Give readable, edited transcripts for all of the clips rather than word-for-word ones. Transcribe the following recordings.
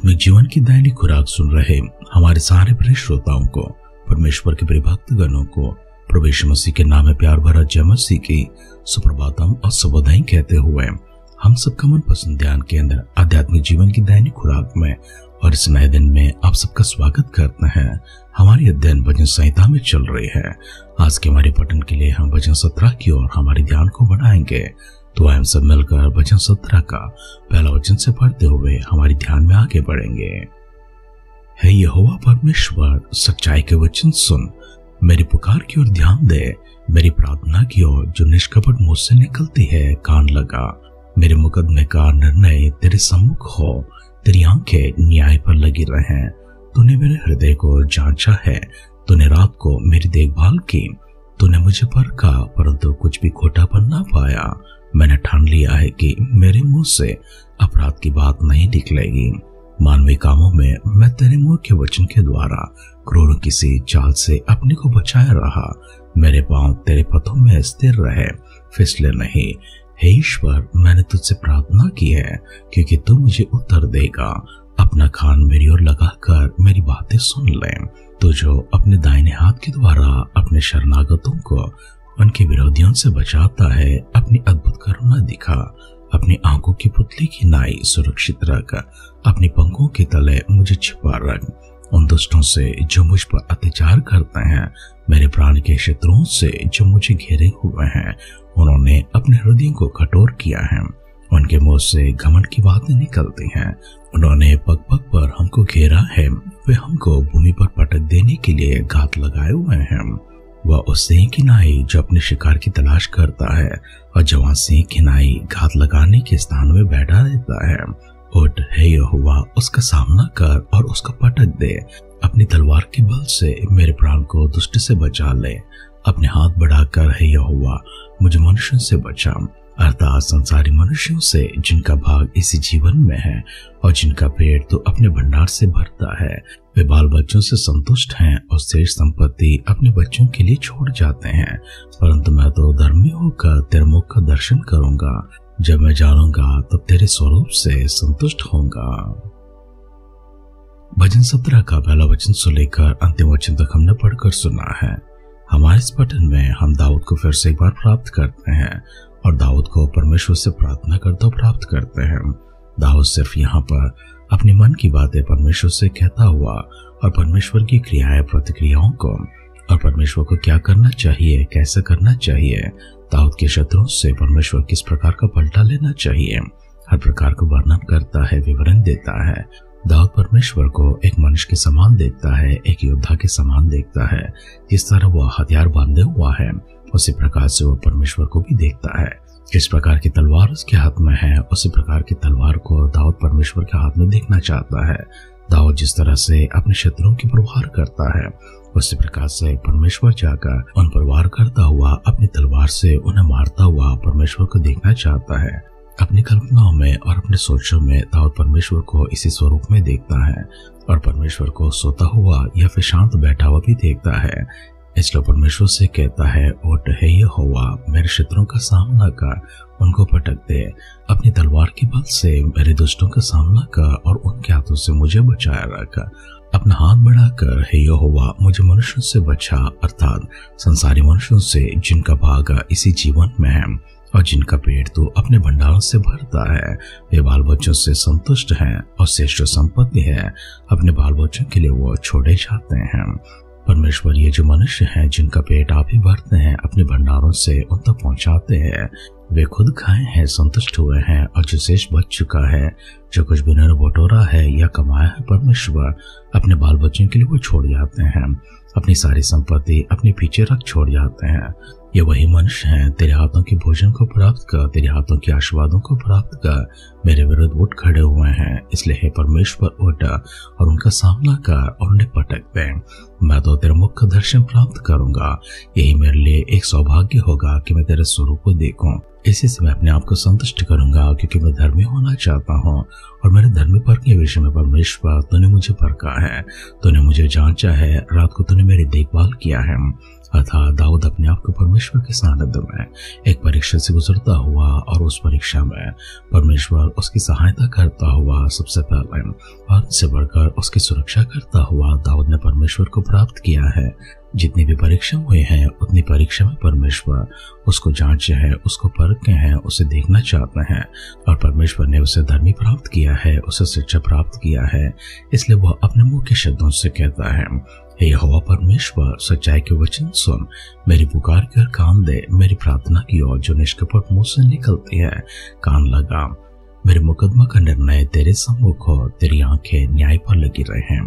आध्यात्मिक जीवन की दैनिक खुराक सुन रहे हमारे सारे प्रिय श्रोताओं को, परमेश्वर के प्रिय भक्तगणों को प्रभु यीशु मसीह के नाम में प्यार भरा जय मसीह की सुप्रभातम और शुभोदय कहते हुए हम सबका मन पसंद ध्यान के अंदर आध्यात्मिक जीवन की दैनिक खुराक में और इस नए दिन में आप सबका स्वागत करते हैं। हमारी अध्ययन भजन संहिता में चल रही है। आज के हमारे पठन के लिए हम भजन 17 की ओर हमारे ध्यान को बढ़ाएंगे। तो हम सब मिलकर भजन 17 का पहला वचन से पढ़ते हुए हमारे ध्यान में आगे बढ़ेंगे। हे यहोवा परमेश्वर, सच्चाई के वचन सुन, मेरी पुकार की ओर ध्यान दे, मेरी प्रार्थना की ओर जो निष्कपट मुझसे निकलती है कान लगा। मेरे मुकदमे का निर्णय तेरे सम्मुख हो, तेरी आंखें न्याय पर लगी रहें। तूने मेरे हृदय को जांचा है, तूने रात को मेरी देखभाल की। तूने मुझे परखा परंतु कुछ भी खोटापन ना पाया। मैंने ठान लिया है कि मेरे मुंह से अपराध की बात नहीं निकलेगी। मानवीय कामों में मैं तेरे मुंह के वचन के द्वारा क्रूर किसी चाल से अपने को बचाया रहा। मेरे पांव तेरे पथों में स्थिर रहे, फिसले नहीं। हे ईश्वर, मैंने तुझसे प्रार्थना की है क्योंकि तू मुझे उत्तर देगा। अपना कान मेरी ओर लगाकर मेरी बातें सुन ले। तू जो अपने दाहिने हाथ के द्वारा अपने शरणागतों को उनके विरोधियों से बचाता है, अपनी अद्भुत करुणा दिखा। अपनी आंखों की पुतली की नाई सुरक्षित रख, अपनी पंखों के तले मुझे छिपा रख। उन दुष्टों से जो मुझ पर अत्याचार करते हैं, मेरे प्राण के शत्रुओं से जो मुझे घेरे हुए हैं, उन्होंने अपने हृदय को कठोर किया है। उनके मुंह से घमंड की बातें निकलती हैं। उन्होंने पग पग पर हमको घेरा है। वे हमको भूमि पर पटक देने के लिए घात लगाए हुए हैं। वह उस सिंह की नाई जो अपने शिकार की तलाश करता है और जवान सिंह की नाई घात लगाने के स्थान में बैठा रहता है। उठ हे यहोवा, उसका सामना कर और उसको पटक दे। अपनी तलवार के बल से मेरे प्राण को दुष्ट से बचा ले। अपने हाथ बढ़ाकर हे यहोवा, मुझे मनुष्यों से बचा, अर्थात संसारी मनुष्यों से जिनका भाग इसी जीवन में है और जिनका पेट तो अपने भंडार से भरता है। वे बाल बच्चों से संतुष्ट हैं और शेष संपत्ति अपने बच्चों के लिए छोड़ जाते हैं। परंतु मैं तो धर्मी होकर तेरे मुख का दर्शन करूंगा। जब मैं जानूंगा तब तेरे स्वरूप से संतुष्ट होऊंगा। भजन 17 का पहला वचन से लेकर अंतिम वचन तक हमने पढ़कर सुना है। हमारे इस पठन में हम दाऊद को फिर से एक बार प्राप्त करते हैं और दाऊद को परमेश्वर से प्रार्थना करता प्राप्त करते हैं। दाऊद सिर्फ यहाँ पर अपने मन की बातें परमेश्वर से कहता हुआ और परमेश्वर की क्रियाएं प्रतिक्रियाओं को और परमेश्वर को क्या करना चाहिए, कैसे करना चाहिए, दाऊद के शत्रुओं से परमेश्वर किस प्रकार का पलटा लेना चाहिए, हर प्रकार का वर्णन करता है, विवरण देता है। दाऊद परमेश्वर को एक मनुष्य के समान देखता है, एक योद्धा के समान देखता है। जिस तरह वह हथियार बांधे हुआ है उसी प्रकार से वह परमेश्वर को भी देखता है। जिस प्रकार की तलवार उसके हाथ में है उसी प्रकार की तलवार को दाऊद परमेश्वर के हाथ में देखना चाहता है। दाऊद जिस तरह से अपने शत्रुओं की प्रहार करता है उसी प्रकार से परमेश्वर जाकर उन प्रहार करता हुआ अपनी तलवार से उन्हें मारता हुआ परमेश्वर को देखना चाहता है। अपनी कल्पनाओं में और अपने सोचों में दाऊद परमेश्वर को इसी स्वरूप में देखता है और परमेश्वर को सोता हुआ या फिर शांत बैठा हुआ भी देखता है। इसलिए परमेश्वर से कहता है, उठ हे यहोवा, मेरे शत्रुओं का सामना कर, उनको पटक दे। अपनी तलवार के बल से मेरे दुष्टों का सामना कर और उनके हाथों से मुझे बचाया रख। अपना हाथ बढ़ाकर हे यहोवा, मुझे मनुष्यों से बचा, अर्थात संसारी मनुष्यों से जिनका भाग इसी जीवन में है और जिनका पेट तो अपने भंडारों से भरता है। वे बाल बच्चों से संतुष्ट हैं और श्रेष्ठ संपत्ति है, अपने बाल बच्चों के लिए वो छोड़े जाते हैं। परमेश्वर ये जो मनुष्य हैं जिनका पेट आप ही भरते हैं, अपने भंडारों से उन तक पहुंचाते हैं। वे खुद खाए हैं, संतुष्ट हुए हैं और जो शेष बच चुका है, जो कुछ भी उन्होंने बटोरा है या कमाया है, परमेश्वर अपने बाल बच्चों के लिए वो छोड़ जाते हैं। अपनी सारी संपत्ति अपने पीछे रख छोड़ जाते हैं। ये वही मनुष्य हैं, तेरे हाथों के भोजन को प्राप्त कर, तेरे हाथों के आशीर्वादों को प्राप्त कर, मेरे विरुद्ध उठ खड़े हुए हैं। इसलिए हे परमेश्वर, उठ और उनका सामना कर और उन्हें पटक दे। मैं तो तेरे मुख का दर्शन प्राप्त करूंगा। यही मेरे लिए एक सौभाग्य होगा कि मैं तेरे स्वरूप को देखूं। इसी से मैं अपने आप को संतुष्ट करूंगा क्योंकि मैं धर्मी होना चाहता हूँ और मेरे धर्मी पर के विषय में परमेश्वर तूने मुझे परखा है, तूने मुझे जांचा है, रात को तूने मेरी देखभाल किया है। अर्थात दाऊद अपने आप को परमेश्वर के सानिध्य में एक परीक्षा से गुजरता हुआ और उस परीक्षा में परमेश्वर उसकी सहायता करता हुआ सबसे पहले और इससे बढ़कर उसकी सुरक्षा करता हुआ दाऊद ने परमेश्वर को प्राप्त किया है। जितनी भी परीक्षा हुई है उतनी परीक्षा में परमेश्वर उसको जांचे हैं, उसको परखे हैं, उसे देखना चाहते हैं और परमेश्वर ने उसे धर्मी प्राप्त किया है, उसे शिक्षा प्राप्त किया है। इसलिए वह अपने मुंह के शब्दों से कहता है, हे यहोवा परमेश्वर, सच्चाई के वचन सुन, मेरी पुकार की ओर कान दे, मेरी प्रार्थना की ओर जो निष्कपट मुंह से निकलती है कान लगा। मेरे मुकदमा का निर्णय तेरे सम्मुख हो, तेरी आंखें न्याय पर लगी रहे।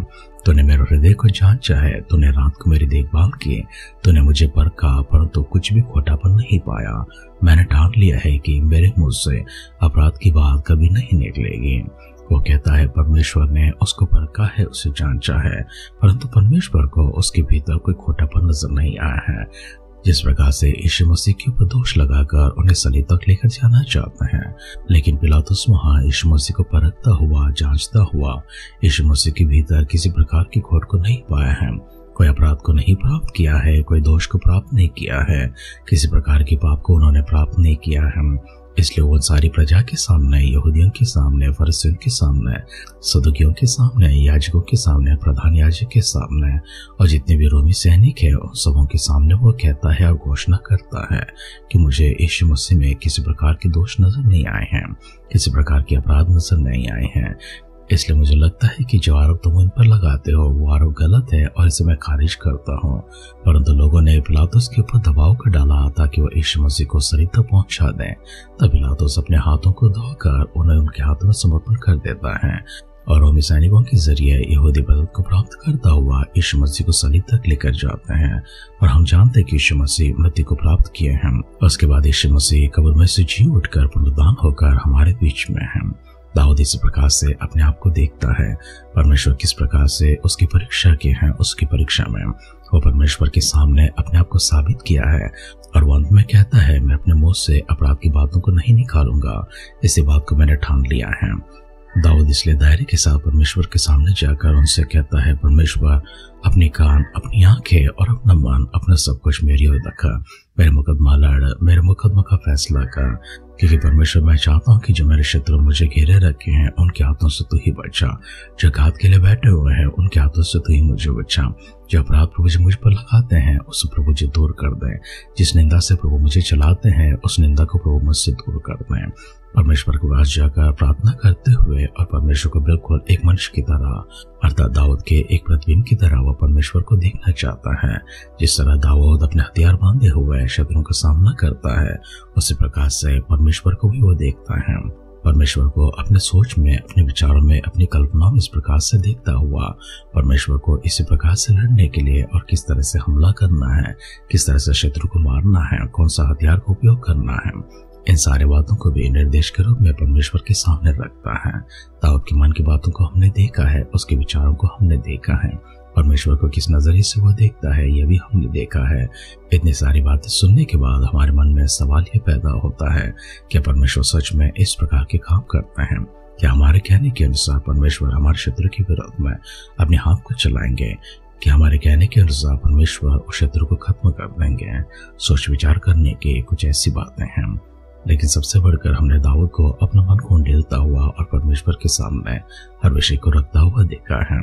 तूने मेरे हृदय को जांचा है, तूने रात को मेरी देखभाल की, तूने मुझे परखा परंतु कुछ भी खोटापन नहीं पाया। मैंने ठान लिया है कि मेरे मुंह से अपराध की बात कभी नहीं निकलेगी। वो कहता है परमेश्वर ने उसको परखा है, उसे जांचा है, परंतु परमेश्वर को उसके भीतर कोई खोटापन नजर नहीं आया है। जिस प्रकार से यीशु मसीह के ऊपर दोष लगाकर उन्हें सलीब तक लेकर जाना चाहते हैं, लेकिन पिलातुस वहां यीशु मसीह को परखता हुआ, जांचता हुआ यीशु मसीह के भीतर किसी प्रकार की खोट को नहीं पाया है, कोई अपराध को नहीं प्राप्त किया है, कोई दोष को प्राप्त नहीं किया है, किसी प्रकार की पाप को उन्होंने प्राप्त नहीं किया है। इसलिए वो सारी प्रजा के सामने, यहूदियों के सामने, फरीसियों के सामने, सदुकियों के सामने, याजकों के सामने, प्रधान याजक के सामने और जितने भी रोमी सैनिक है उन सबों के सामने वो कहता है और घोषणा करता है कि मुझे यीशु मसीह में किसी प्रकार के दोष नजर नहीं आए हैं, किसी प्रकार के अपराध नजर नहीं आए हैं। इसलिए मुझे लगता है कि जो आरोप तुम इन पर लगाते हो वो आरोप गलत है और इसे मैं खारिज करता हूँ। परंतु लोगों ने पिलातुस के ऊपर दबाव कर डाला ताकि वो यीशु मसीह को सलीब तक पहुंचा दें। तब पिलातुस अपने हाथों को धोकर उन्हें उनके हाथों में समर्पण कर देता है और रोमी सैनिकों के जरिए यहूदी मदद को प्राप्त करता हुआ यीशु मसीह को सलीब तक लेकर जाते हैं। और हम जानते हैं कि यीशु मसीह मृत्यु को प्राप्त किए हैं। उसके बाद यीशु मसीह कब्र में से जी उठकर पुनरुत्थान होकर हमारे बीच में है। दाऊद इसी प्रकार से अपने आप को देखता है। परमेश्वर किस प्रकार से उसकी परीक्षा की है, उसकी परीक्षा में वो परमेश्वर के सामने अपने आप को साबित किया है और वो अंत में कहता है, मैं अपने मुंह से अपराध की बातों को नहीं निकालूंगा, इसी बात को मैंने ठान लिया है। दाऊद इसलिए धैर्य के साथ परमेश्वर के सामने जाकर उनसे कहता है, परमेश्वर अपने कान, अपनी आंखें और अपना मन, अपना सब कुछ मेरी ओर रखा, मेरे मुकदमा लड़, मेरे मुकदमा का फैसला कर, क्योंकि परमेश्वर मैं चाहता हूँ कि जो मेरे शत्रु मुझे घेरे रखे हैं उनके हाथों से तू ही बचा, जो घात के लिए बैठे हुए हैं उनके हाथों से तू ही मुझे बचा, जो अपराध प्रभु जी मुझ पर लगाते हैं उसे प्रभु जी दूर कर दें, जिस निंदा से प्रभु मुझे चलाते हैं उस निंदा को प्रभु मुझसे दूर कर दें। परमेश्वर के पास जाकर प्रार्थना करते हुए और परमेश्वर को बिल्कुल एक मनुष्य की तरह अर्थात दाऊद के एक प्रतिबिंब की तरह वह परमेश्वर को देखना चाहता है। जिस तरह दाऊद अपने हथियार बांधे हुए शत्रुओं का सामना करता है, उसी प्रकार से परमेश्वर को भी वो देखता है। परमेश्वर को अपने सोच में, अपने विचारों में, अपनी कल्पनाओं में इस प्रकार से देखता हुआ परमेश्वर को इसी प्रकार से लड़ने के लिए और किस तरह से हमला करना है, किस तरह से शत्रु को मारना है, कौन सा हथियार का उपयोग करना है, इन सारे बातों को भी निर्देश के रूप में परमेश्वर के सामने रखता है। दाऊद के मन की बातों को हमने देखा है, उसके विचारों को हमने देखा है, परमेश्वर को किस नजरिए से वो देखता है यह भी हमने देखा है। इतनी सारी बातें सुनने के बाद हमारे मन में सवाल ये पैदा होता है, क्या परमेश्वर सच में इस प्रकार के काम करते हैं? क्या हमारे कहने के अनुसार परमेश्वर हमारे शत्रु के विरोध में अपने हाथ को चलाएंगे? कि हमारे कहने के अनुसार परमेश्वर उस शत्रु को खत्म कर देंगे? सोच विचार करने की कुछ ऐसी बातें हैं। लेकिन सबसे बढ़कर हमने दाऊद को अपना मन को उंडेलता हुआ और परमेश्वर के सामने हर विषय को रखता हुआ देखा है।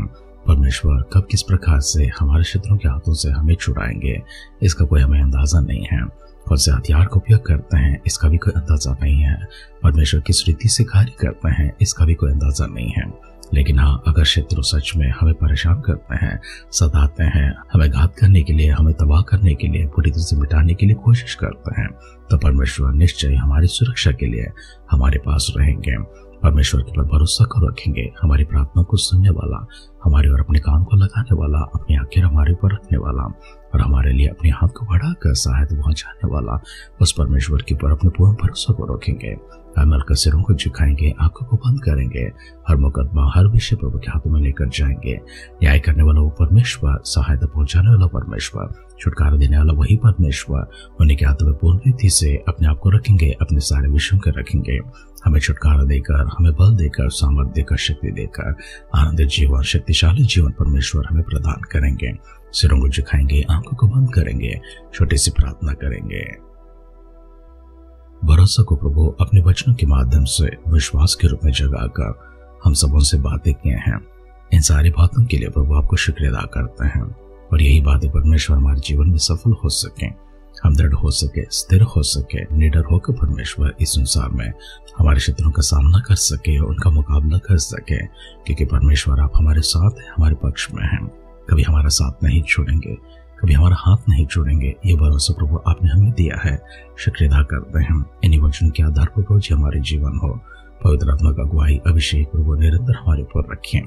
परमेश्वर कब किस प्रकार से हमारे शत्रुओं के हाथों से हमें छुड़ाएंगे इसका कोई हमें अंदाजा नहीं है। कौन से हथियार का उपयोग करते हैं इसका भी कोई अंदाजा नहीं है। परमेश्वर किस रीति से कार्य करते हैं इसका भी कोई अंदाजा नहीं है। लेकिन हाँ, अगर शत्रु सच में हमें परेशान करते हैं, सताते हैं, हमें घात करने के लिए, हमें तबाह करने के लिए, पूरी तरह से मिटाने के लिए कोशिश करते हैं, तो परमेश्वर निश्चय हमारी सुरक्षा के लिए हमारे पास रहेंगे। परमेश्वर के पर भरोसा को रखेंगे। हमारी प्रार्थना को सुनने वाला, हमारे और अपने कान को लगाने वाला, अपनी आंखें हमारे ऊपर रखने वाला और हमारे लिए अपने हाथ को बढ़ाकर सहायता पहुंचाने वाला, उस परमेश्वर के ऊपर अपने पूर्ण भरोसा को रखेंगे। अमल के सिरों को झुकाएंगे, आंखों को बंद करेंगे, हर मुकदमा हर विषय प्रभु के हाथों में लेकर जाएंगे। न्याय करने वाला वो परमेश्वर, सहायता पहुंचाने वाला परमेश्वर, छुटकारा देने वाला वही परमेश्वर, उन्हीं के हाथों में पूर्ण रीति से अपने आप को रखेंगे, अपने सारे विषयों को रखेंगे। हमें छुटकारा देकर, हमें बल देकर, सामर्थ्य देकर, शक्ति देकर आनंदित जीवन, शक्तिशाली जीवन परमेश्वर हमें प्रदान करेंगे। सिरों को झुकाएंगे, आंखों को बंद करेंगे, छोटी सी प्रार्थना करेंगे। भरोसा को प्रभु अपने वचनों के माध्यम से विश्वास के रूप में जगाकर हम सबों से बातें किए हैं। इन सारी बातों के लिए प्रभु आपको शुक्रिया अदा करते हैं और यही बातें परमेश्वर हमारे जीवन में सफल हो सके, हम दृढ़ हो सके, स्थिर हो सके, निडर होकर परमेश्वर इस संसार में हमारे शत्रुओं का सामना कर सके, उनका मुकाबला कर सके, क्योंकि परमेश्वर आप हमारे साथ हैं, हमारे पक्ष में हैं। कभी हमारा साथ नहीं छोड़ेंगे, कभी हमारा हाथ नहीं छोड़ेंगे। ये भरोसा प्रभु आपने हमें दिया है, शुक्रिया अदा करते हैं। इन्हीं वचनों के आधार पर रोज हमारे जीवन हो, पवित्र आत्मा का अगुवाई, अभिषेक प्रभु निरंतर हमारे ऊपर रखें।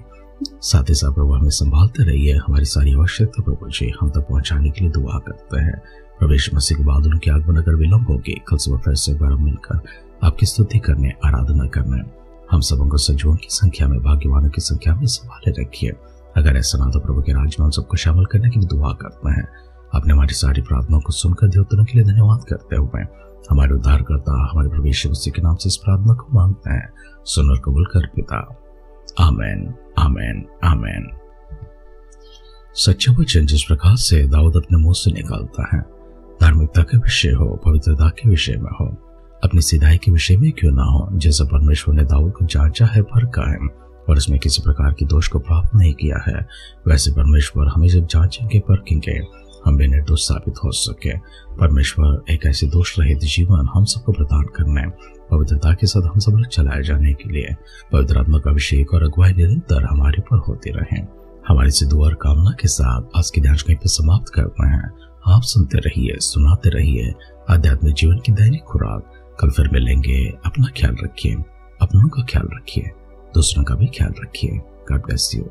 साथ ही साथ प्रभु हमें संभालते रहिए, हमारी सारी आवश्यकता प्रभु जी हम तक पहुंचाने के लिए दुआ करते हैं। प्रभु यीशु मसीह के बाद उनके आगमन अगर विलंब होगी, कल सुबह फिर से एक बार मिलकर आपकी स्तुति करने, आराधना करने, हम सबों को सज्जनों की संख्या में, भाग्यवानों की संख्या में संभाले रखिए। अगर ऐसा ना तो प्रभु के राज्य में हम सबको शामिल करने के लिए दुआ करते हैं। आपने हमारी सारी प्रार्थनाओं को सुनकर दिए उत्तरों के लिए धन्यवाद करते हुए हमारे उद्धारकर्ता हमारे प्रभु यीशु मसीह के नाम से इस प्रार्थना को मांगते हैं। सुन और कबूल कर पिता, आमेन, आमेन, आमेन। सच्चा वचन जिस प्रकार से दाऊद अपने मुंह से निकालता है, धार्मिकता के विषय हो, पवित्रता के विषय में हो, अपनी सीधाई के विषय में क्यों ना हो, जैसा परमेश्वर ने दाऊद को जांचा है, परखा है और इसमें किसी प्रकार की दोष को प्राप्त नहीं किया है, वैसे परमेश्वर हमें जब जांचेंगे, परखेंगे, हम भी निर्दोष साबित हो सके। परमेश्वर एक ऐसे दोष रहित जीवन हम सबको प्रदान करने, पवित्रता के साथ हम सब लोग चलाए जाने के लिए पवित्र आत्मा का अभिषेक और अगुवाई निरंतर हमारे पर होती रहे। हमारी से दुआ और कामना के साथ आज की ध्यान कहीं पर समाप्त करते हैं। आप सुनते रहिए, सुनाते रहिए आध्यात्मिक जीवन की दैनिक खुराक। कल फिर मिलेंगे। अपना ख्याल रखिए, अपनों का ख्याल रखिए, दूसरों का भी ख्याल रखिए। God bless you.